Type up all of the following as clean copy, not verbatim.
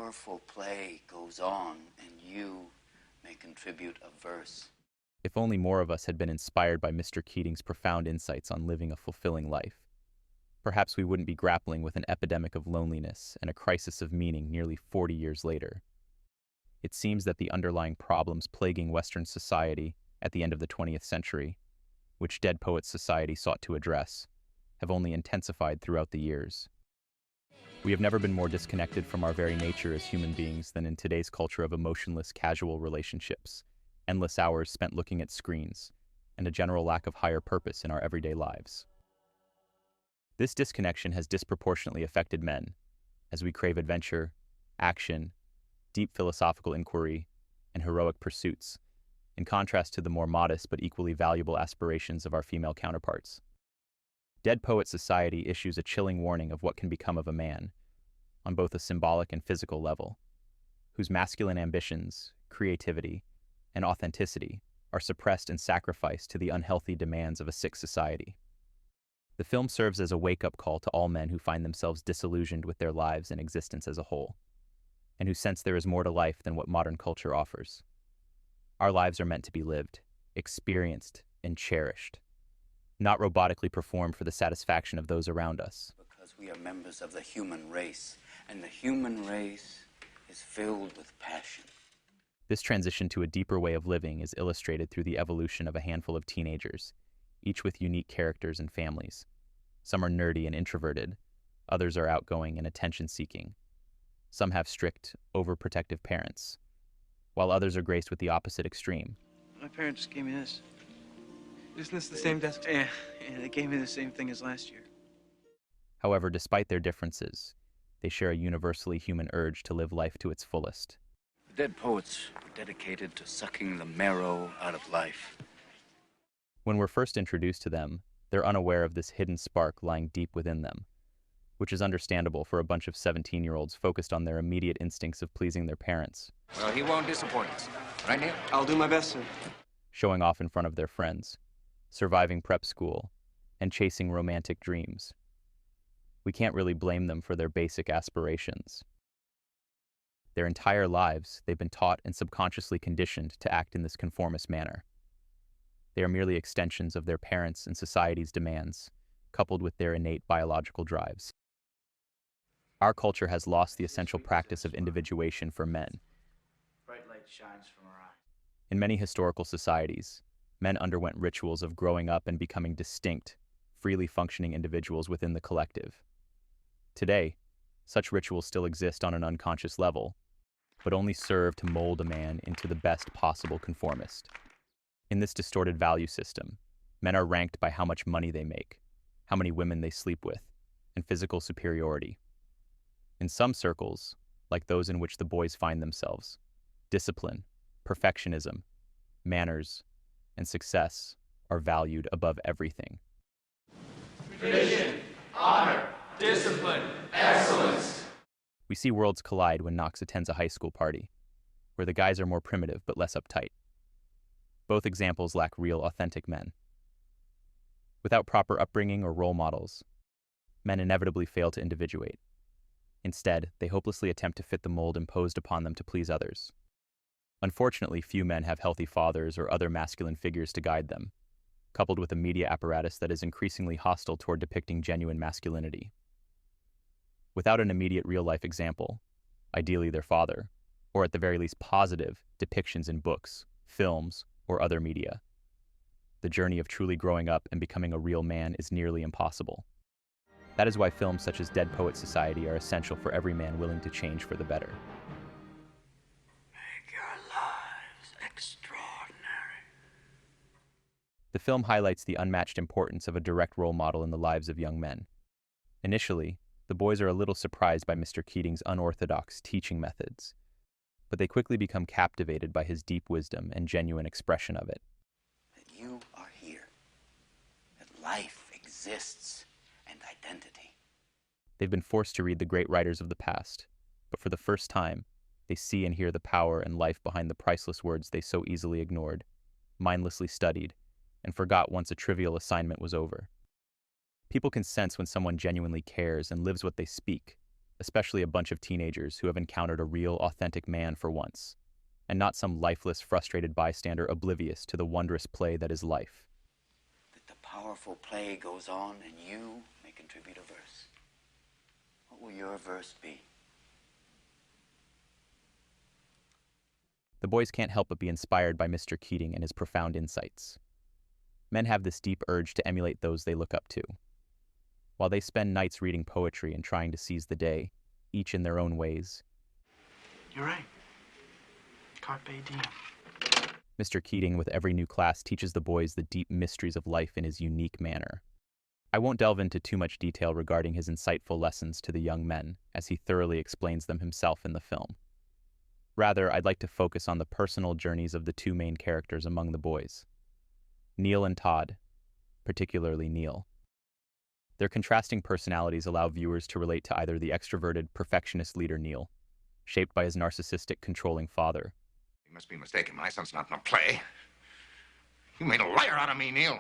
powerful play goes on, and you may contribute a verse. If only more of us had been inspired by Mr. Keating's profound insights on living a fulfilling life, perhaps we wouldn't be grappling with an epidemic of loneliness and a crisis of meaning nearly 40 years later. It seems that the underlying problems plaguing Western society at the end of the 20th century, which Dead Poets Society sought to address, have only intensified throughout the years. We have never been more disconnected from our very nature as human beings than in today's culture of emotionless, casual relationships, endless hours spent looking at screens, and a general lack of higher purpose in our everyday lives. This disconnection has disproportionately affected men, as we crave adventure, action, deep philosophical inquiry, and heroic pursuits, in contrast to the more modest but equally valuable aspirations of our female counterparts. Dead Poets Society issues a chilling warning of what can become of a man, on both a symbolic and physical level, whose masculine ambitions, creativity, and authenticity are suppressed and sacrificed to the unhealthy demands of a sick society. The film serves as a wake-up call to all men who find themselves disillusioned with their lives and existence as a whole, and who sense there is more to life than what modern culture offers. Our lives are meant to be lived, experienced, and cherished, not robotically performed for the satisfaction of those around us. Because we are members of the human race, and the human race is filled with passion. This transition to a deeper way of living is illustrated through the evolution of a handful of teenagers, each with unique characters and families. Some are nerdy and introverted, others are outgoing and attention-seeking. Some have strict, overprotective parents, while others are graced with the opposite extreme. My parents just gave me this. Isn't this the same desk? Yeah, they gave me the same thing as last year. However, despite their differences, they share a universally human urge to live life to its fullest. The Dead Poets were dedicated to sucking the marrow out of life. When we're first introduced to them, they're unaware of this hidden spark lying deep within them, which is understandable for a bunch of 17-year-olds focused on their immediate instincts of pleasing their parents. Well, he won't disappoint us. Right, Neil? I'll do my best, sir. Showing off in front of their friends, surviving prep school, and chasing romantic dreams. We can't really blame them for their basic aspirations. Their entire lives, they've been taught and subconsciously conditioned to act in this conformist manner. They are merely extensions of their parents' and society's demands, coupled with their innate biological drives. Our culture has lost the essential practice of individuation for men. Bright light shines from our eyes. In many historical societies, men underwent rituals of growing up and becoming distinct, freely functioning individuals within the collective. Today, such rituals still exist on an unconscious level, but only serve to mold a man into the best possible conformist. In this distorted value system, men are ranked by how much money they make, how many women they sleep with, and physical superiority. In some circles, like those in which the boys find themselves, discipline, perfectionism, manners, and success are valued above everything. Tradition, honor, discipline, excellence. We see worlds collide when Knox attends a high school party, where the guys are more primitive but less uptight. Both examples lack real, authentic men. Without proper upbringing or role models, men inevitably fail to individuate. Instead, they hopelessly attempt to fit the mold imposed upon them to please others. Unfortunately, few men have healthy fathers or other masculine figures to guide them, coupled with a media apparatus that is increasingly hostile toward depicting genuine masculinity. Without an immediate real-life example, ideally their father, or at the very least positive depictions in books, films, or other media, the journey of truly growing up and becoming a real man is nearly impossible. That is why films such as Dead Poets Society are essential for every man willing to change for the better. Make your lives extraordinary. The film highlights the unmatched importance of a direct role model in the lives of young men. Initially, the boys are a little surprised by Mr. Keating's unorthodox teaching methods, but they quickly become captivated by his deep wisdom and genuine expression of it. That you are here. That life exists and identity. They've been forced to read the great writers of the past, but for the first time, they see and hear the power and life behind the priceless words they so easily ignored, mindlessly studied, and forgot once a trivial assignment was over. People can sense when someone genuinely cares and lives what they speak, especially a bunch of teenagers who have encountered a real, authentic man for once, and not some lifeless, frustrated bystander oblivious to the wondrous play that is life. That the powerful play goes on and you may contribute a verse. What will your verse be? The boys can't help but be inspired by Mr. Keating and his profound insights. Men have this deep urge to emulate those they look up to. While they spend nights reading poetry and trying to seize the day, each in their own ways, You're right. Carpe diem. Mr. Keating, with every new class, teaches the boys the deep mysteries of life in his unique manner. I won't delve into too much detail regarding his insightful lessons to the young men, as he thoroughly explains them himself in the film. Rather, I'd like to focus on the personal journeys of the two main characters among the boys, Neil and Todd, particularly Neil. Their contrasting personalities allow viewers to relate to either the extroverted, perfectionist leader Neil, shaped by his narcissistic, controlling father, You must be mistaken. My son's not in a play. You made a liar out of me, Neil.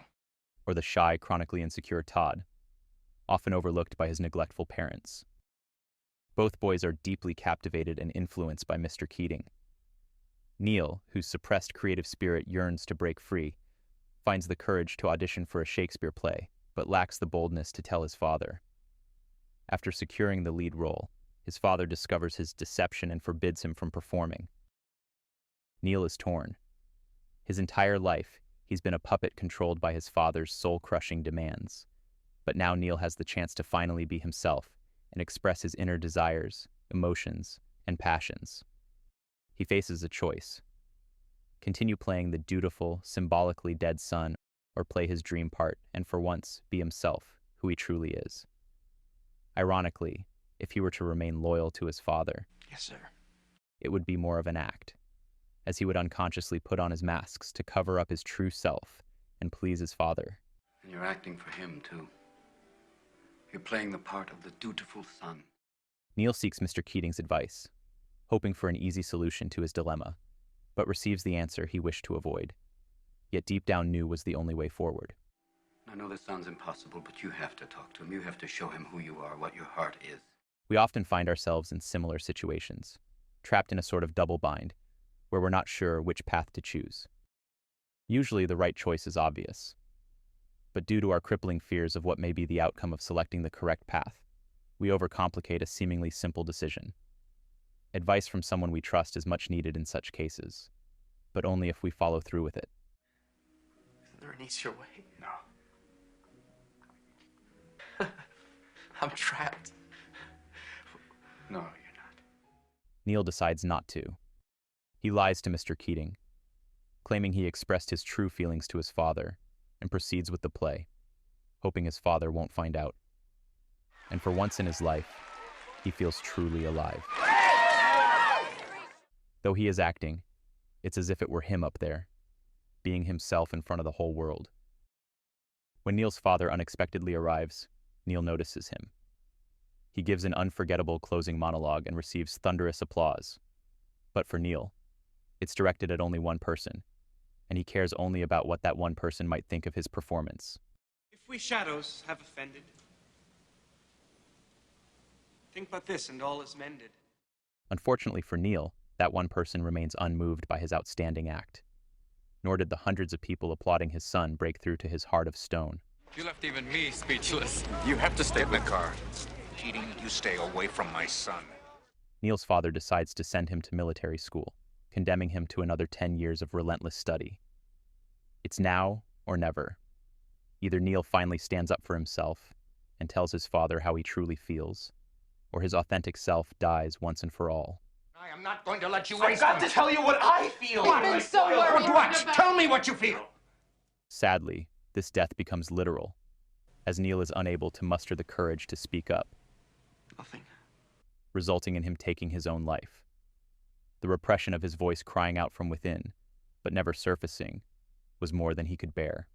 or the shy, chronically insecure Todd, often overlooked by his neglectful parents. Both boys are deeply captivated and influenced by Mr. Keating. Neil, whose suppressed creative spirit yearns to break free, finds the courage to audition for a Shakespeare play, but lacks the boldness to tell his father. After securing the lead role, his father discovers his deception and forbids him from performing. Neil is torn. His entire life, he's been a puppet controlled by his father's soul-crushing demands. But now Neil has the chance to finally be himself and express his inner desires, emotions, and passions. He faces a choice: continue playing the dutiful, symbolically dead son, or play his dream part and for once be himself, who he truly is. Ironically, if he were to remain loyal to his father, Yes, sir. it would be more of an act, as he would unconsciously put on his masks to cover up his true self and please his father. And you're acting for him, too. You're playing the part of the dutiful son. Neil seeks Mr. Keating's advice, hoping for an easy solution to his dilemma, but receives the answer he wished to avoid, yet deep down knew was the only way forward. I know this sounds impossible, but you have to talk to him. You have to show him who you are, what your heart is. We often find ourselves in similar situations, trapped in a sort of double bind, where we're not sure which path to choose. Usually the right choice is obvious, but due to our crippling fears of what may be the outcome of selecting the correct path, we overcomplicate a seemingly simple decision. Advice from someone we trust is much needed in such cases, but only if we follow through with it. Is there an easier way? No. I'm trapped. No, you're not. Neil decides not to. He lies to Mr. Keating, claiming he expressed his true feelings to his father, and proceeds with the play, hoping his father won't find out. And for once in his life, he feels truly alive. Though he is acting, it's as if it were him up there, being himself in front of the whole world. When Neil's father unexpectedly arrives, Neil notices him. He gives an unforgettable closing monologue and receives thunderous applause. But for Neil, it's directed at only one person, and he cares only about what that one person might think of his performance. If we shadows have offended, think but this and all is mended. Unfortunately for Neil, that one person remains unmoved by his outstanding act. Nor did the hundreds of people applauding his son break through to his heart of stone. You left even me speechless. You have to stay in the car. Keating, you stay away from my son. Neil's father decides to send him to military school, condemning him to another 10 years of relentless study. It's now or never. Either Neil finally stands up for himself and tells his father how he truly feels, or his authentic self dies once and for all. I am not going to let you I've got to tell you what I feel. What? I've been so worried What? about- Tell me what you feel. Sadly, this death becomes literal, as Neil is unable to muster the courage to speak up, Nothing. resulting in him taking his own life. The repression of his voice crying out from within, but never surfacing, was more than he could bear.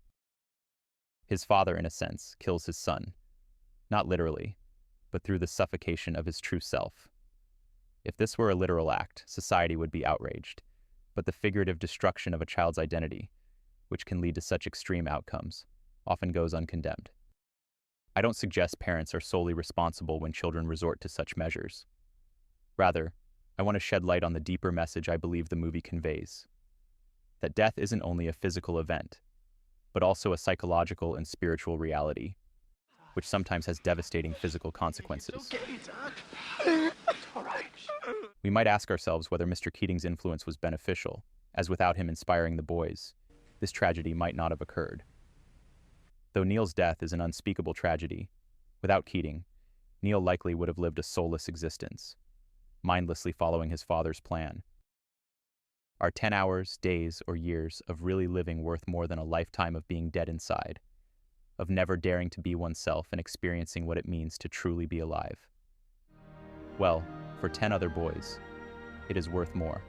His father, in a sense, kills his son, not literally, but through the suffocation of his true self. If this were a literal act, society would be outraged, but the figurative destruction of a child's identity, which can lead to such extreme outcomes, often goes uncondemned. I don't suggest parents are solely responsible when children resort to such measures. Rather, I want to shed light on the deeper message I believe the movie conveys. That death isn't only a physical event, but also a psychological and spiritual reality, which sometimes has devastating physical consequences. We might ask ourselves whether Mr. Keating's influence was beneficial, as without him inspiring the boys, this tragedy might not have occurred. Though Neil's death is an unspeakable tragedy, without Keating, Neil likely would have lived a soulless existence, mindlessly following his father's plan. Are 10 hours, days, or years of really living worth more than a lifetime of being dead inside, of never daring to be oneself and experiencing what it means to truly be alive? Well, for 10 other boys, it is worth more.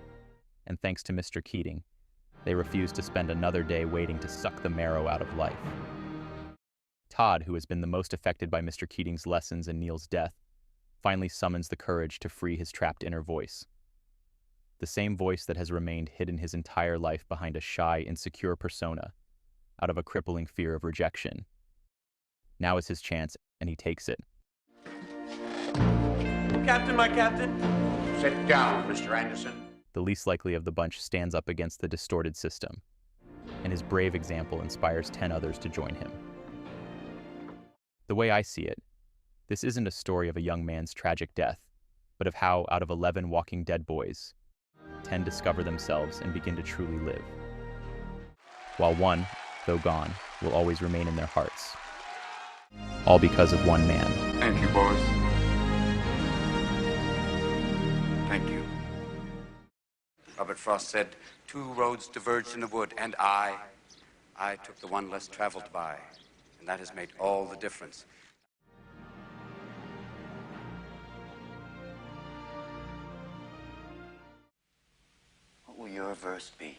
And thanks to Mr. Keating, they refuse to spend another day waiting to suck the marrow out of life. Todd, who has been the most affected by Mr. Keating's lessons and Neil's death, finally summons the courage to free his trapped inner voice. The same voice that has remained hidden his entire life behind a shy, insecure persona, out of a crippling fear of rejection. Now is his chance, and he takes it. Captain, my captain. Sit down, Mr. Anderson. The least likely of the bunch stands up against the distorted system, and his brave example inspires 10 others to join him. The way I see it, this isn't a story of a young man's tragic death, but of how, out of 11 Walking Dead boys, 10 discover themselves and begin to truly live. While one, though gone, will always remain in their hearts. All because of one man. Thank you, boys. Thank you. Robert Frost said, 2 roads diverged in the wood, and I took the one less traveled by. And that has made all the difference. What will your verse be?